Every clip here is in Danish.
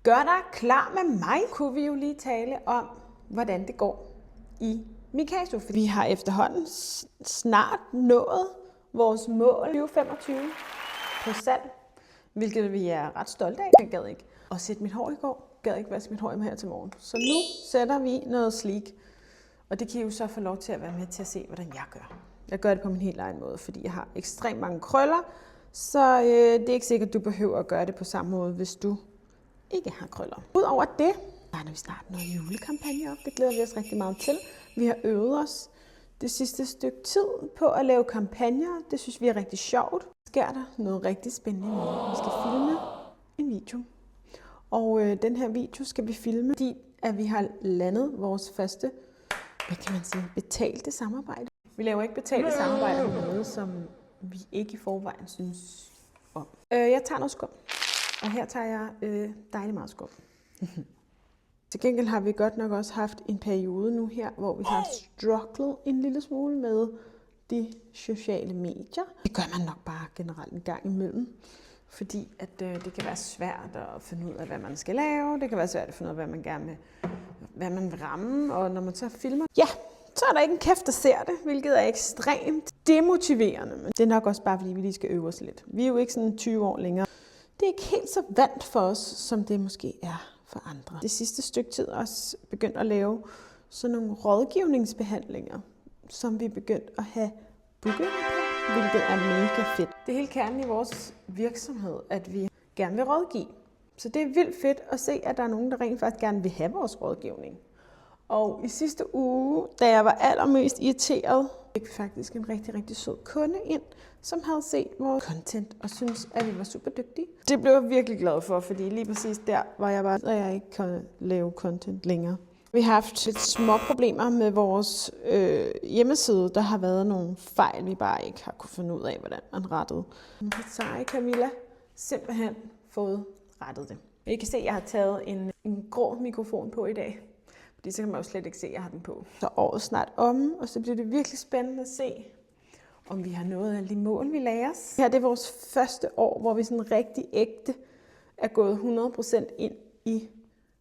Gør dig klar med mig, kunne vi jo lige tale om, hvordan det går i Mikasu. Vi har efterhånden snart nået vores mål 2025 på salg, hvilket vi er ret stolte af. Jeg gad ikke at sætte mit hår i går, gad ikke vaske mit hår her til morgen. Så nu sætter vi noget sleek, og det kan I jo så få lov til at være med til at se, hvordan jeg gør. Jeg gør det på min helt egen måde, fordi jeg har ekstremt mange krøller, så det er ikke sikkert, at du behøver at gøre det på samme måde, hvis du ikke har krøller. Udover det, starter vi snart noget julekampagne op. Det glæder vi os rigtig meget til. Vi har øvet os det sidste stykke tid på at lave kampagner. Det synes vi er rigtig sjovt. Sker der noget rigtig spændende i morgen. Vi skal filme en video. Og den her video skal vi filme, fordi at vi har landet vores første, hvad kan man sige, betalte samarbejde. Vi laver ikke betalte samarbejde med noget, som vi ikke i forvejen synes om. Jeg tager noget skum. Og her tager jeg dejligt meget skum. Til gengæld har vi godt nok også haft en periode nu her, hvor vi har strugglet en lille smule med de sociale medier. Det gør man nok bare generelt en gang imellem. Fordi at det kan være svært at finde ud af, hvad man skal lave. Det kan være svært at finde ud af, hvad man gerne vil, hvad man vil ramme. Og når man så filmer, ja, så er der ikke en kæft, der ser det, hvilket er ekstremt demotiverende. Men det er nok også bare, fordi vi lige skal øve os lidt. Vi er jo ikke sådan 20 år længere. Det er ikke helt så vant for os, som det måske er for andre. Det sidste stykke tid også begyndt at lave sådan nogle rådgivningsbehandlinger, som vi er begyndt at have booket på, hvilket er mega fedt. Det er helt kernen i vores virksomhed, at vi gerne vil rådgive. Så det er vildt fedt at se, at der er nogen, der rent faktisk gerne vil have vores rådgivning. Og i sidste uge, da jeg var allermest irriteret, fik vi faktisk en rigtig, rigtig sød kunde ind, som havde set vores content og syntes, at vi var super dygtige. Det blev jeg virkelig glad for, fordi lige præcis der var jeg bare, at jeg ikke kan lave content længere. Vi har haft lidt små problemer med vores hjemmeside. Der har været nogle fejl, vi bare ikke har kunne finde ud af, hvordan man rettede. Så har Camilla simpelthen fået rettet det. I kan se, at jeg har taget en grå mikrofon på i dag. Fordi så kan man jo slet ikke se, at jeg har den på. Så året snart om, og så bliver det virkelig spændende at se, om vi har nået alle de mål, vi lærer os. Her det er vores første år, hvor vi sådan rigtig ægte er gået 100% ind i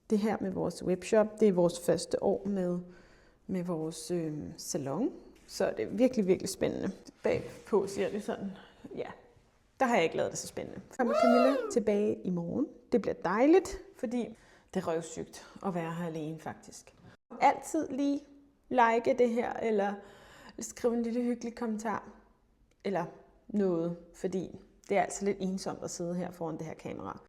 det her med vores webshop. Det er vores første år med vores salon. Så det er virkelig, virkelig spændende. Bagpå siger det sådan, ja, der har jeg ikke lavet det så spændende. Kommer Camilla tilbage i morgen. Det bliver dejligt, fordi det er røvsygt at være her alene, faktisk. Altid lige like det her, eller skrive en lille hyggelig kommentar, eller noget, fordi det er altså lidt ensomt at sidde her foran det her kamera.